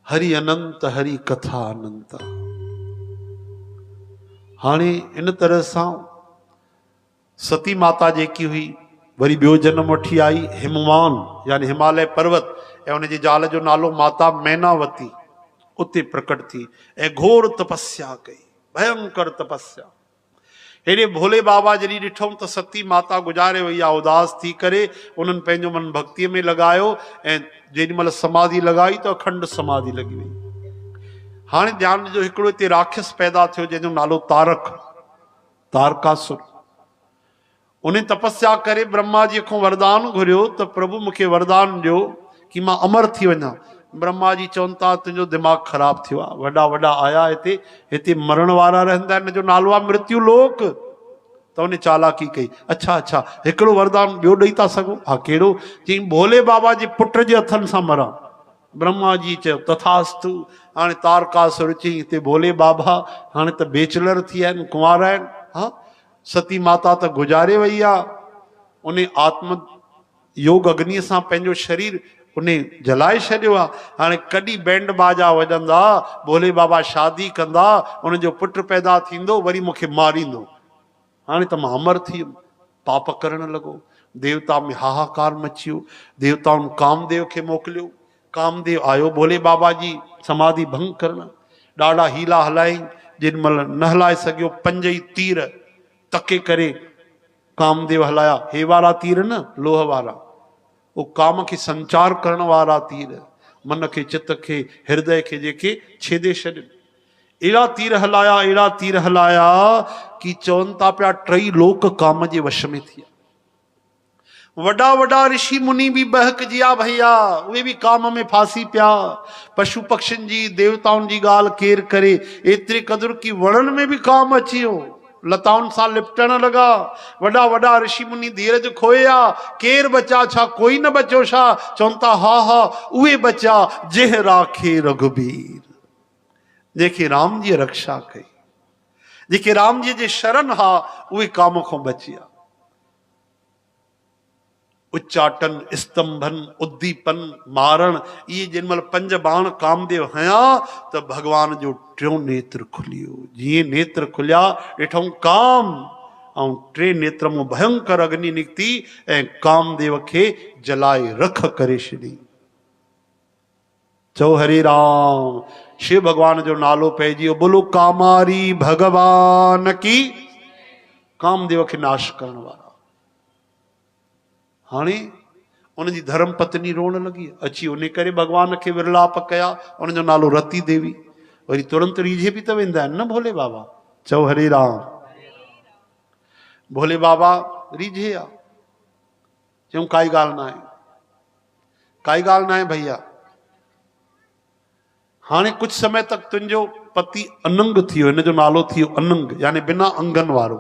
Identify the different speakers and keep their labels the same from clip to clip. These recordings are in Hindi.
Speaker 1: हरि अनंत हरि कथा अनंत। हाणे इन तरह सां सती माता जेकी हुई वरी ॿियो जन्म वठी आई हिमवान यानी हिमालय पर्वत ऐं उनजे ज़ाल जो नालो माता मैनावती उते प्रकट थी ऐं घोर तपस्या कई, भयंकर तपस्या। हेॾे भोले बाबा जॾहिं ॾिठऊं त सती माता गुज़ारे वई आहे उदास थी करे, उन्हनि पंहिंजो मन भक्तीअ में लॻायो ऐं जेॾीमहिल समाधि लॻाई त अखंड समाधि लॻी वई। हाणे ध्यानु ॾिजो, हिकिड़ो हिते राक्षस पैदा थियो जंहिंजो नालो तारकासुर। उन तपस्या करे ब्रह्मा जी खां वरदान घुरियो त प्रभु मूंखे वरदान ॾियो कि मां अमर थी वञा। ब्रह्मा जी चवनि था तुंहिंजो दिमाग़ ख़राब थियो आहे, वॾा वॾा आया हिते मरण वारा रहंदा आहिनि, हिन जो नालो आहे मृत्यु लोक। त उन चालाकी कई, अच्छा हिकिड़ो वरदान ॿियो ॾेई था सघो? हा कहिड़ो? चई भोले बाबा जे पुट जे हथनि सां मरां। ब्रह्मा जी चयो तथास्तु। हाणे तारकासुर चई हिते भोले बाबा हाणे त बेचलर थी विया आहिनि, कुंवारा आहिनि। हा सती माता त गुज़ारे वई आहे, उन आत्म योग अग्नीअ सां पंहिंजो शरीर उन जलाए छॾियो आहे। हाणे कॾहिं बैंड बाजा वॼंदा, भोले बाबा शादी कंदा, उनजो पुटु पैदा थींदो, वरी मूंखे मारींदो। हाणे त मां अमर थी वियुमि। पाप करणु लॻो, देवता में हाहाकार मची वियो। देवताउनि कामदेव खे मोकिलियो, कामदेव आयो भोले बाबा जी समाधि भंग करणु। ॾाढा हीला हलाई, जेॾीमहिल न हलाए सघियो 5 ई तीर तके करे कामदेव हलाया। हे वारा तीर न, लोह वारा, वो काम के संचार करण वारा तीर, मन के चित्त के हृदय के जेके छेदे छॾनि। अहिड़ा तीर हलाया कि चवनि था पिया 3 लोक काम जे वश में थी विया। वॾा ऋषि मुनि भी बहकजिया भैया, उहे भी काम में फासी पिया। पशु पक्षियुनि जी देवताउनि जी ॻाल्हि केर करे, एतिरे क़दुरु की वणनि में भी काम अची वियो, लताउनि सां लिपटण लॻा। वॾा ऋषि मुनि धीरज खोया, केर बचा? छा कोई न बचो छा? चवनि था हा उहे बचा जंहिं राखे रघुबीर, जेके राम जी रक्षा कई, जेके राम जी जे शरण हा, उहे काम खां बची विया। उच्चाटन, स्तंभन, उद्दीपन, मारण, ये जेॾीमहिल 5 बाण कामदेव हया त भगवान जो 3 नेत्र खुलियो। जीअं नेत्र खुलिया ॾिठऊं काम, ऐं 3 नेत्र में भयंकर अग्नि निकिती ऐं कामदेव खे जलाए रख करे छॾी। चओ हरे राम। शिव भगवान जो नालो पइजी वियो। बोलो कामारी भगवान की। कामदेव खे नाश करण वारा। हाणे उनजी धर्म पत्नी रोअण लॻी, अची उन करे भगवान खे विरलाप कया। उनजो नालो रती देवी। वरी तुरंत रीझे भी त वेंदा आहिनि न भोले बाबा। चओ हरे राम। भोले बाबा रीझे आ, चऊं काई ॻाल्हि न आहे भैया। हाणे कुछ समय तक तुंहिंजो पति अनंग थियो, हिन जो नालो थियो अनंग यानी बिना अंगन वारो।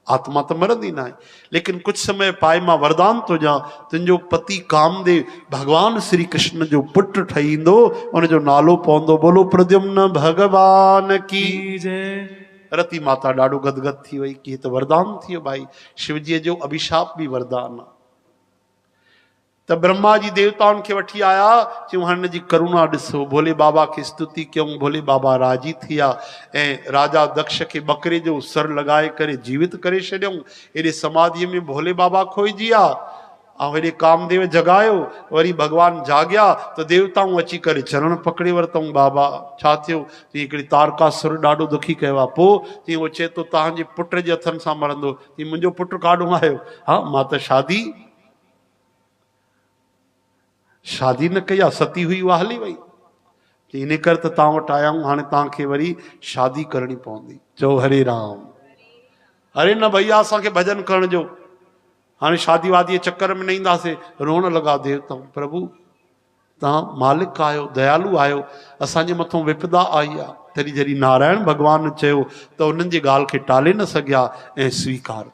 Speaker 1: आत्मा तो मरंदी ना है, लेकिन कुछ समय पाए मां वरदान तो जा, तुंहिंजो पति कामदेव भगवान श्री कृष्ण जो पुत्र ठहींदो, उनजो नालो पवंदो बोलो प्रद्युम्न भगवान की जय। रती माता ॾाढो गदगद थी वई कि तो वरदान थियो भाई, शिवजीअ जो अभिशाप भी वरदान आहे। त ब्रह्मा जी देवताउनि खे वठी आया, चयूं हिन जी करुणा ॾिसो। भोले बाबा की स्तुति कयूं, भोले बाबा राजी थिया ऐं राजा दक्ष के बकरे जो सर लगाए करे जीवित करे छॾियऊं। हेॾे समाधिअ में भोले बाबा खोइजी विया ऐं हेॾे कामदेव जगायो। वरी भगवान जाॻिया त देवताऊं अची करे चरण पकड़े वरितऊं। बाबा छा थियो? चई हिकिड़ी तारकासुर ॾाढो दुखी कयो आहे। पोइ चई उहो चए थो तव्हांजे पुट जे हथनि सां मरंदो। चई मुंहिंजो पुटु काॾों आयो? हा मां त शादी न कई आहे, सती हुई उहा हली वई। इन करे त तव्हां वटि आया आहियूं, हाणे तव्हांखे वरी शादी करणी पवंदी। चओ हरे राम। अरे न भैया असांखे भजन करण जो, हाणे शादी वादी चक्कर में न ईंदासीं। रोअण लॻा देवताऊं, प्रभु तव्हां मालिक आहियो, दयालु आहियो, असांजे मथां विपदा आई आहे। तॾहिं जॾहिं नारायण भगवान चयो त उन्हनि जी ॻाल्हि खे टाले न सघिया ऐं स्वीकार